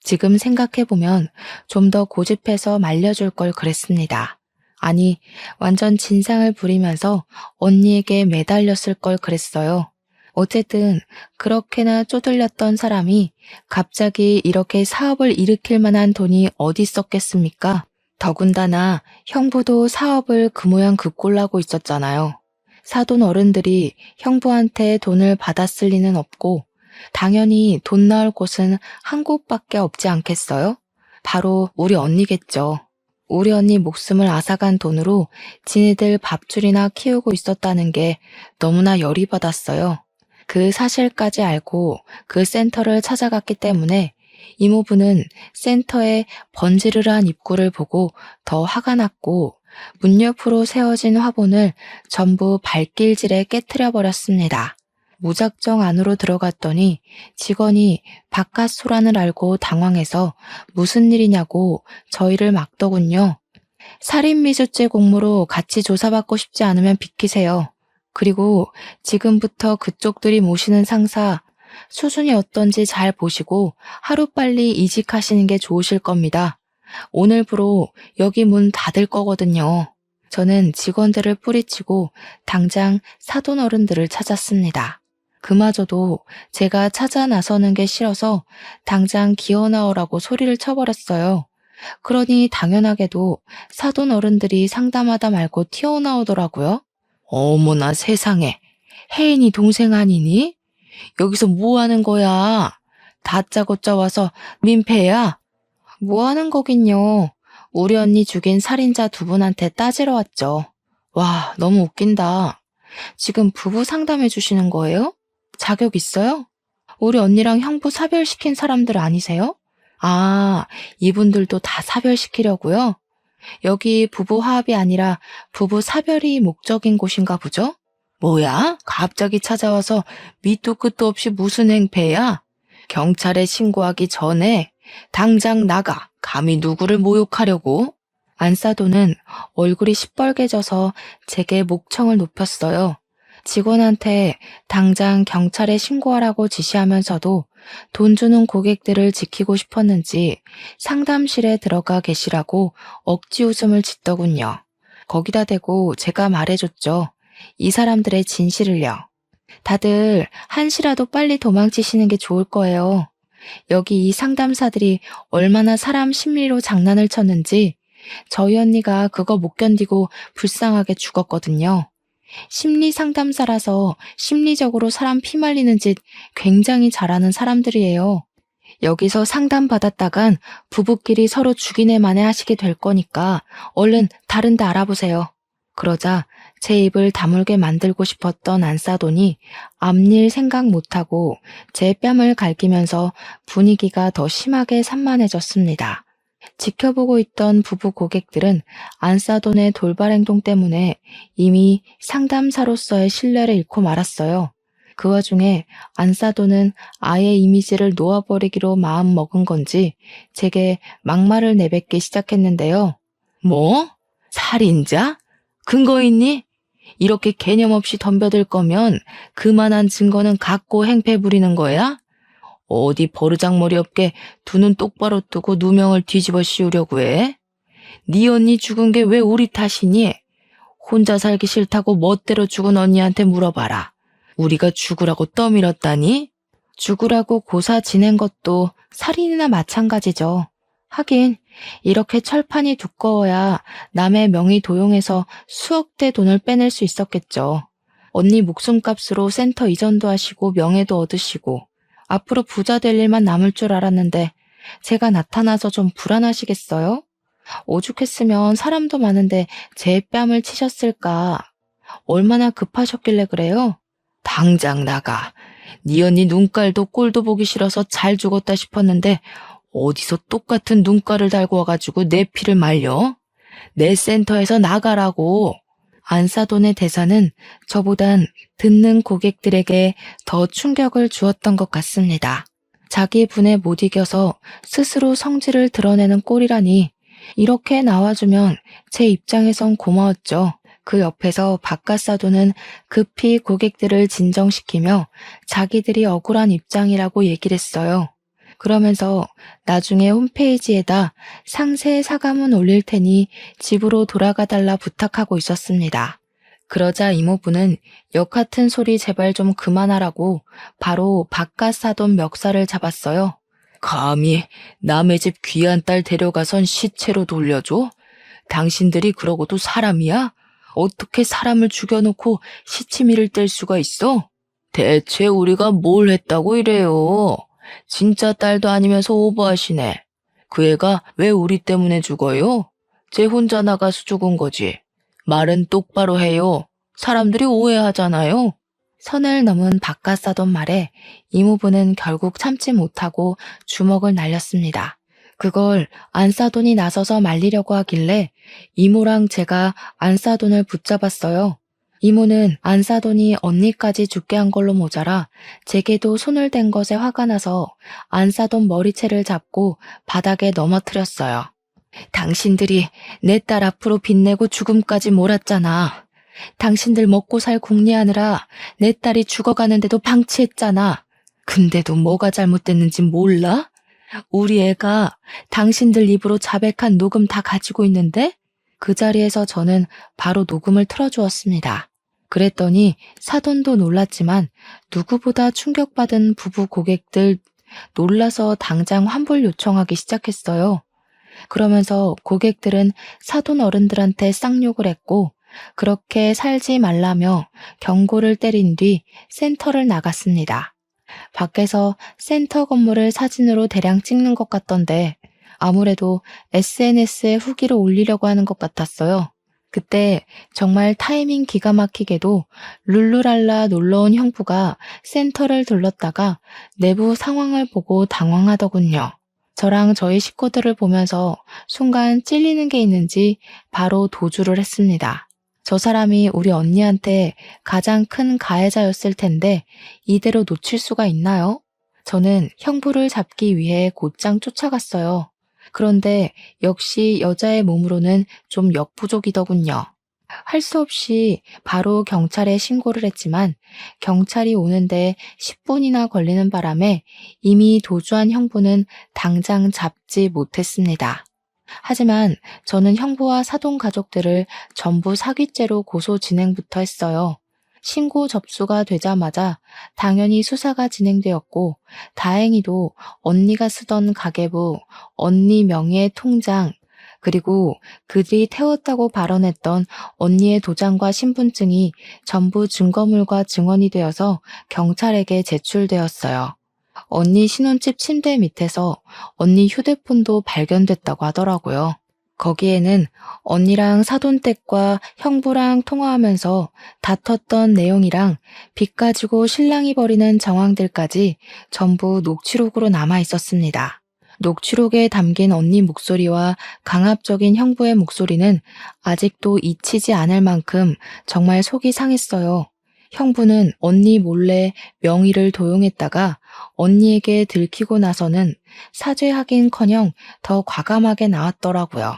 A: 지금 생각해보면 좀 더 고집해서 말려줄 걸 그랬습니다. 아니, 완전 진상을 부리면서 언니에게 매달렸을 걸 그랬어요. 어쨌든 그렇게나 쪼들렸던 사람이 갑자기 이렇게 사업을 일으킬 만한 돈이 어디 있었겠습니까? 더군다나 형부도 사업을 그 모양 그 꼴나고 있었잖아요. 사돈 어른들이 형부한테 돈을 받았을 리는 없고 당연히 돈 나올 곳은 한 곳밖에 없지 않겠어요? 바로 우리 언니겠죠. 우리 언니 목숨을 앗아간 돈으로 지네들 밥줄이나 키우고 있었다는 게 너무나 열이 받았어요. 그 사실까지 알고 그 센터를 찾아갔기 때문에 이모부는 센터의 번지르르한 입구를 보고 더 화가 났고 문 옆으로 세워진 화분을 전부 발길질에 깨트려 버렸습니다. 무작정 안으로 들어갔더니 직원이 바깥 소란을 알고 당황해서 무슨 일이냐고 저희를 막더군요. 살인미수죄 공모로 같이 조사받고 싶지 않으면 비키세요. 그리고 지금부터 그쪽들이 모시는 상사 수준이 어떤지 잘 보시고 하루빨리 이직하시는 게 좋으실 겁니다. 오늘부로 여기 문 닫을 거거든요. 저는 직원들을 뿌리치고 당장 사돈 어른들을 찾았습니다. 그마저도 제가 찾아 나서는 게 싫어서 당장 기어 나오라고 소리를 쳐버렸어요. 그러니 당연하게도 사돈 어른들이 상담하다 말고 튀어나오더라고요. 어머나 세상에, 혜인이 동생 아니니? 여기서 뭐 하는 거야? 다짜고짜 와서 민폐야? 뭐 하는 거긴요. 우리 언니 죽인 살인자 두 분한테 따지러 왔죠. 와, 너무 웃긴다. 지금 부부 상담해 주시는 거예요? 자격 있어요? 우리 언니랑 형부 사별시킨 사람들 아니세요? 아, 이분들도 다 사별시키려고요? 여기 부부 화합이 아니라 부부 사별이 목적인 곳인가 보죠? 뭐야? 갑자기 찾아와서 밑도 끝도 없이 무슨 행패야? 경찰에 신고하기 전에 당장 나가. 감히 누구를 모욕하려고? 안사도는 얼굴이 시뻘개져서 제게 목청을 높였어요. 직원한테 당장 경찰에 신고하라고 지시하면서도 돈 주는 고객들을 지키고 싶었는지 상담실에 들어가 계시라고 억지 웃음을 짓더군요. 거기다 대고 제가 말해줬죠. 이 사람들의 진실을요. 다들 한시라도 빨리 도망치시는 게 좋을 거예요. 여기 이 상담사들이 얼마나 사람 심리로 장난을 쳤는지 저희 언니가 그거 못 견디고 불쌍하게 죽었거든요. 심리 상담사라서 심리적으로 사람 피말리는 짓 굉장히 잘하는 사람들이에요. 여기서 상담받았다간 부부끼리 서로 죽이네 마네 하시게 될 거니까 얼른 다른 데 알아보세요. 그러자 제 입을 다물게 만들고 싶었던 안사돈이 앞일 생각 못하고 제 뺨을 갈기면서 분위기가 더 심하게 산만해졌습니다. 지켜보고 있던 부부 고객들은 안사돈의 돌발 행동 때문에 이미 상담사로서의 신뢰를 잃고 말았어요. 그 와중에 안사돈은 아예 이미지를 놓아버리기로 마음먹은 건지 제게 막말을 내뱉기 시작했는데요. 뭐? 살인자? 근거 있니? 이렇게 개념 없이 덤벼들 거면 그만한 증거는 갖고 행패 부리는 거야? 어디 버르장머리 없게 두 눈 똑바로 뜨고 누명을 뒤집어 씌우려고 해? 네 언니 죽은 게 왜 우리 탓이니? 혼자 살기 싫다고 멋대로 죽은 언니한테 물어봐라. 우리가 죽으라고 떠밀었다니? 죽으라고 고사 지낸 것도 살인이나 마찬가지죠. 하긴 이렇게 철판이 두꺼워야 남의 명의 도용해서 수억대 돈을 빼낼 수 있었겠죠. 언니 목숨값으로 센터 이전도 하시고 명예도 얻으시고 앞으로 부자 될 일만 남을 줄 알았는데 제가 나타나서 좀 불안하시겠어요? 오죽했으면 사람도 많은데 제 뺨을 치셨을까? 얼마나 급하셨길래 그래요? 당장 나가. 네 언니 눈깔도 꼴도 보기 싫어서 잘 죽었다 싶었는데 어디서 똑같은 눈깔을 달고 와가지고 내 피를 말려? 내 센터에서 나가라고. 안사돈의 대사는 저보단 듣는 고객들에게 더 충격을 주었던 것 같습니다. 자기 분에 못 이겨서 스스로 성질을 드러내는 꼴이라니 이렇게 나와주면 제 입장에선 고마웠죠. 그 옆에서 바깥사돈은 급히 고객들을 진정시키며 자기들이 억울한 입장이라고 얘기를 했어요. 그러면서 나중에 홈페이지에다 상세 사과문 올릴 테니 집으로 돌아가 달라 부탁하고 있었습니다. 그러자 이모부는 역 같은 소리 제발 좀 그만하라고 바로 바깥사돈 멱살을 잡았어요. 감히 남의 집 귀한 딸 데려가선 시체로 돌려줘? 당신들이 그러고도 사람이야? 어떻게 사람을 죽여놓고 시치미를 뗄 수가 있어? 대체 우리가 뭘 했다고 이래요? 진짜 딸도 아니면서 오버하시네. 그 애가 왜 우리 때문에 죽어요? 쟤 혼자 나가서 죽은 거지. 말은 똑바로 해요. 사람들이 오해하잖아요. 선을 넘은 바깥사돈 말에 이모부는 결국 참지 못하고 주먹을 날렸습니다. 그걸 안사돈이 나서서 말리려고 하길래 이모랑 제가 안사돈을 붙잡았어요. 이모는 안사돈이 언니까지 죽게 한 걸로 모자라 제게도 손을 댄 것에 화가 나서 안사돈 머리채를 잡고 바닥에 넘어뜨렸어요. 당신들이 내 딸 앞으로 빚내고 죽음까지 몰았잖아. 당신들 먹고 살 궁리하느라 내 딸이 죽어가는데도 방치했잖아. 근데도 뭐가 잘못됐는지 몰라? 우리 애가 당신들 입으로 자백한 녹음 다 가지고 있는데? 그 자리에서 저는 바로 녹음을 틀어주었습니다. 그랬더니 사돈도 놀랐지만 누구보다 충격받은 부부 고객들 놀라서 당장 환불 요청하기 시작했어요. 그러면서 고객들은 사돈 어른들한테 쌍욕을 했고 그렇게 살지 말라며 경고를 때린 뒤 센터를 나갔습니다. 밖에서 센터 건물을 사진으로 대량 찍는 것 같던데 아무래도 SNS에 후기를 올리려고 하는 것 같았어요. 그때 정말 타이밍 기가 막히게도 룰루랄라 놀러온 형부가 센터를 들렀다가 내부 상황을 보고 당황하더군요. 저랑 저희 식구들을 보면서 순간 찔리는 게 있는지 바로 도주를 했습니다. 저 사람이 우리 언니한테 가장 큰 가해자였을 텐데 이대로 놓칠 수가 있나요? 저는 형부를 잡기 위해 곧장 쫓아갔어요. 그런데 역시 여자의 몸으로는 좀 역부족이더군요. 할 수 없이 바로 경찰에 신고를 했지만 경찰이 오는데 10분이나 걸리는 바람에 이미 도주한 형부는 당장 잡지 못했습니다. 하지만 저는 형부와 사돈 가족들을 전부 사기죄로 고소 진행부터 했어요. 신고 접수가 되자마자 당연히 수사가 진행되었고 다행히도 언니가 쓰던 가계부, 언니 명의의 통장, 그리고 그들이 태웠다고 발언했던 언니의 도장과 신분증이 전부 증거물과 증언이 되어서 경찰에게 제출되었어요. 언니 신혼집 침대 밑에서 언니 휴대폰도 발견됐다고 하더라고요. 거기에는 언니랑 사돈댁과 형부랑 통화하면서 다퉜던 내용이랑 빚 가지고 신랑이 벌이는 정황들까지 전부 녹취록으로 남아 있었습니다. 녹취록에 담긴 언니 목소리와 강압적인 형부의 목소리는 아직도 잊히지 않을 만큼 정말 속이 상했어요. 형부는 언니 몰래 명의를 도용했다가 언니에게 들키고 나서는 사죄하긴커녕 더 과감하게 나왔더라고요.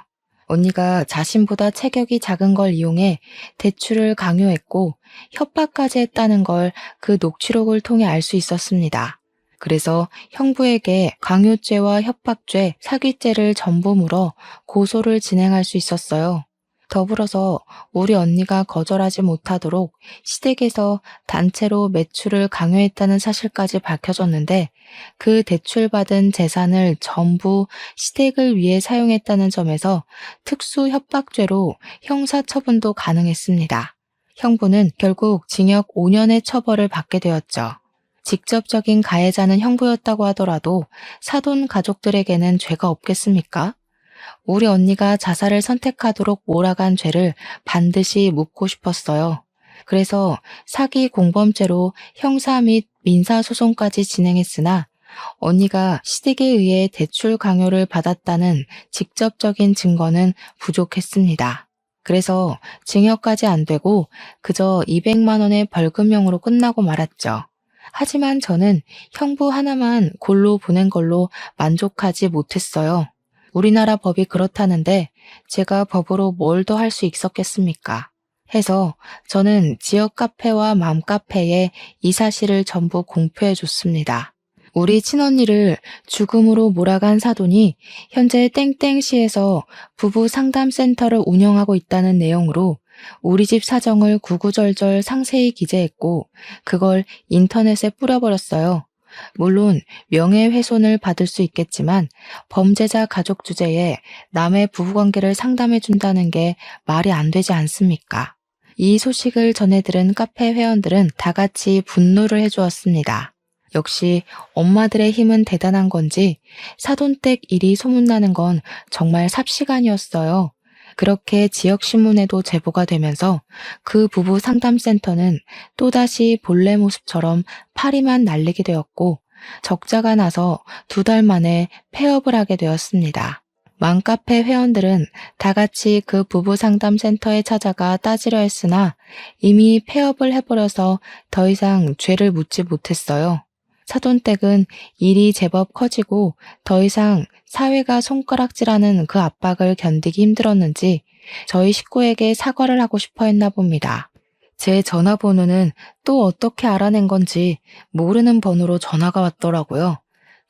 A: 언니가 자신보다 체격이 작은 걸 이용해 대출을 강요했고 협박까지 했다는 걸 그 녹취록을 통해 알 수 있었습니다. 그래서 형부에게 강요죄와 협박죄, 사기죄를 전부 물어 고소를 진행할 수 있었어요. 더불어서 우리 언니가 거절하지 못하도록 시댁에서 단체로 매출을 강요했다는 사실까지 밝혀졌는데 그 대출받은 재산을 전부 시댁을 위해 사용했다는 점에서 특수 협박죄로 형사처분도 가능했습니다. 형부는 결국 징역 5년의 처벌을 받게 되었죠. 직접적인 가해자는 형부였다고 하더라도 사돈 가족들에게는 죄가 없겠습니까? 우리 언니가 자살을 선택하도록 몰아간 죄를 반드시 묻고 싶었어요. 그래서 사기 공범죄로 형사 및 민사소송까지 진행했으나 언니가 시댁에 의해 대출 강요를 받았다는 직접적인 증거는 부족했습니다. 그래서 징역까지 안 되고 그저 200만 원의 벌금형으로 끝나고 말았죠. 하지만 저는 형부 하나만 골로 보낸 걸로 만족하지 못했어요. 우리나라 법이 그렇다는데 제가 법으로 뭘 더 할 수 있었겠습니까? 해서 저는 지역 카페와 맘카페에 이 사실을 전부 공표해 줬습니다. 우리 친언니를 죽음으로 몰아간 사돈이 현재 땡땡시에서 부부 상담센터를 운영하고 있다는 내용으로 우리 집 사정을 구구절절 상세히 기재했고 그걸 인터넷에 뿌려버렸어요. 물론 명예훼손을 받을 수 있겠지만 범죄자 가족 주제에 남의 부부관계를 상담해준다는 게 말이 안 되지 않습니까? 이 소식을 전해 들은 카페 회원들은 다 같이 분노를 해주었습니다. 역시 엄마들의 힘은 대단한 건지 사돈댁 일이 소문나는 건 정말 삽시간이었어요. 그렇게 지역신문에도 제보가 되면서 그 부부 상담센터는 또다시 본래 모습처럼 파리만 날리게 되었고 적자가 나서 2달 만에 폐업을 하게 되었습니다. 맘카페 회원들은 다 같이 그 부부 상담센터에 찾아가 따지려 했으나 이미 폐업을 해버려서 더 이상 죄를 묻지 못했어요. 사돈댁은 일이 제법 커지고 더 이상 사회가 손가락질하는 그 압박을 견디기 힘들었는지 저희 식구에게 사과를 하고 싶어 했나 봅니다. 제 전화번호는 또 어떻게 알아낸 건지 모르는 번호로 전화가 왔더라고요.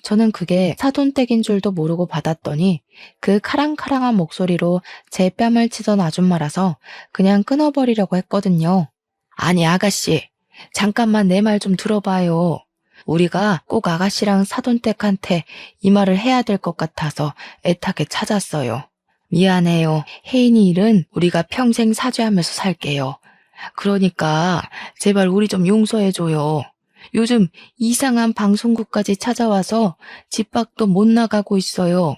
A: 저는 그게 사돈댁인 줄도 모르고 받았더니 그 카랑카랑한 목소리로 제 뺨을 치던 아줌마라서 그냥 끊어버리려고 했거든요. 아니 아가씨, 잠깐만 내 말 좀 들어봐요. 우리가 꼭 아가씨랑 사돈댁한테 이 말을 해야 될 것 같아서 애타게 찾았어요. 미안해요. 혜인이 일은 우리가 평생 사죄하면서 살게요. 그러니까 제발 우리 좀 용서해줘요. 요즘 이상한 방송국까지 찾아와서 집 밖도 못 나가고 있어요.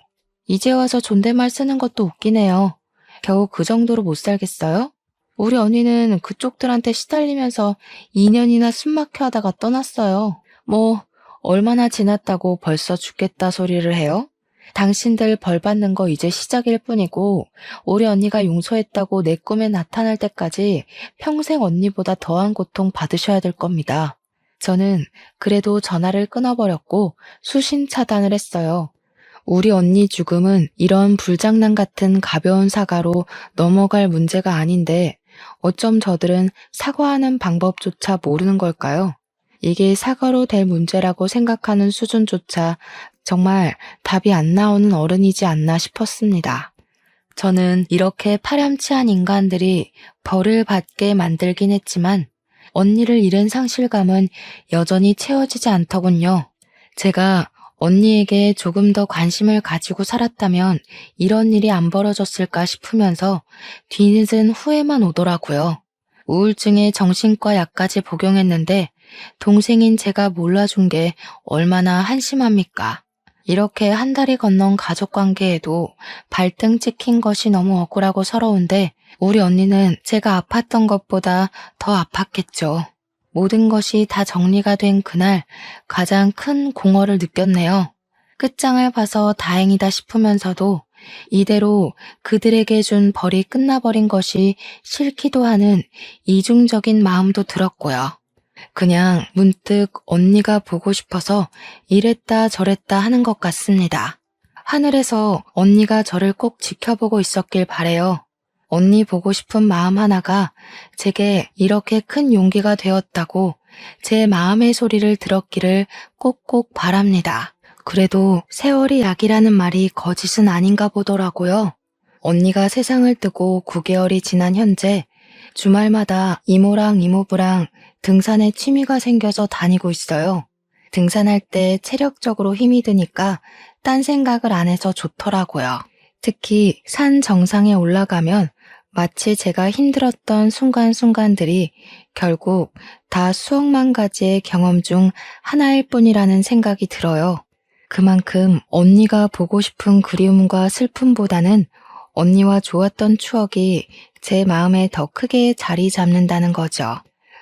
A: 이제 와서 존댓말 쓰는 것도 웃기네요. 겨우 그 정도로 못 살겠어요? 우리 언니는 그쪽들한테 시달리면서 2년이나 숨막혀 하다가 떠났어요. 뭐 얼마나 지났다고 벌써 죽겠다 소리를 해요? 당신들 벌 받는 거 이제 시작일 뿐이고 우리 언니가 용서했다고 내 꿈에 나타날 때까지 평생 언니보다 더한 고통 받으셔야 될 겁니다. 저는 그래도 전화를 끊어버렸고 수신 차단을 했어요. 우리 언니 죽음은 이런 불장난 같은 가벼운 사과로 넘어갈 문제가 아닌데 어쩜 저들은 사과하는 방법조차 모르는 걸까요? 이게 사과로 될 문제라고 생각하는 수준조차 정말 답이 안 나오는 어른이지 않나 싶었습니다. 저는 이렇게 파렴치한 인간들이 벌을 받게 만들긴 했지만 언니를 잃은 상실감은 여전히 채워지지 않더군요. 제가 언니에게 조금 더 관심을 가지고 살았다면 이런 일이 안 벌어졌을까 싶으면서 뒤늦은 후회만 오더라고요. 우울증에 정신과 약까지 복용했는데 동생인 제가 몰라준 게 얼마나 한심합니까? 이렇게 한 달이 건넌 가족관계에도 발등 찍힌 것이 너무 억울하고 서러운데 우리 언니는 제가 아팠던 것보다 더 아팠겠죠. 모든 것이 다 정리가 된 그날 가장 큰 공허를 느꼈네요. 끝장을 봐서 다행이다 싶으면서도 이대로 그들에게 준 벌이 끝나버린 것이 싫기도 하는 이중적인 마음도 들었고요. 그냥 문득 언니가 보고 싶어서 이랬다 저랬다 하는 것 같습니다. 하늘에서 언니가 저를 꼭 지켜보고 있었길 바래요. 언니 보고 싶은 마음 하나가 제게 이렇게 큰 용기가 되었다고 제 마음의 소리를 들었기를 꼭꼭 바랍니다. 그래도 세월이 약이라는 말이 거짓은 아닌가 보더라고요. 언니가 세상을 뜨고 9개월이 지난 현재 주말마다 이모랑 이모부랑 등산에 취미가 생겨서 다니고 있어요. 등산할 때 체력적으로 힘이 드니까 딴 생각을 안 해서 좋더라고요. 특히 산 정상에 올라가면 마치 제가 힘들었던 순간순간들이 결국 다 수억만 가지의 경험 중 하나일 뿐이라는 생각이 들어요. 그만큼 언니가 보고 싶은 그리움과 슬픔보다는 언니와 좋았던 추억이 제 마음에 더 크게 자리 잡는다는 거죠.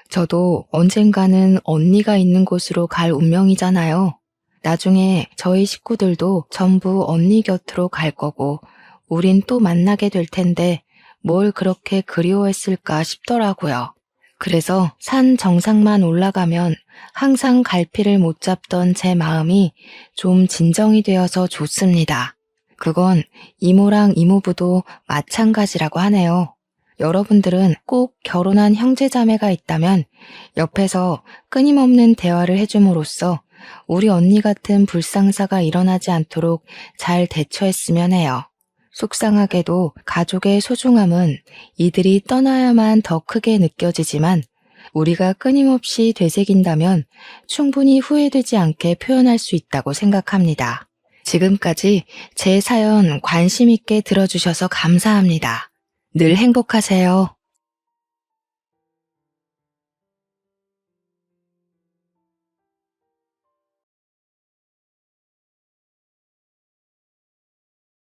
A: 저도 언젠가는 언니가 있는 곳으로 갈 운명이잖아요. 나중에 저희 식구들도 전부 언니 곁으로 갈 거고, 우린 또 만나게 될 텐데, 뭘 그렇게 그리워했을까 싶더라고요. 그래서 산 정상만 올라가면 항상 갈피를 못 잡던 제 마음이 좀 진정이 되어서 좋습니다. 그건 이모랑 이모부도 마찬가지라고 하네요. 여러분들은 꼭 결혼한 형제자매가 있다면 옆에서 끊임없는 대화를 해줌으로써 우리 언니 같은 불상사가 일어나지 않도록 잘 대처했으면 해요. 속상하게도 가족의 소중함은 이들이 떠나야만 더 크게 느껴지지만 우리가 끊임없이 되새긴다면 충분히 후회되지 않게 표현할 수 있다고 생각합니다. 지금까지 제 사연 관심 있게 들어주셔서 감사합니다. 늘 행복하세요.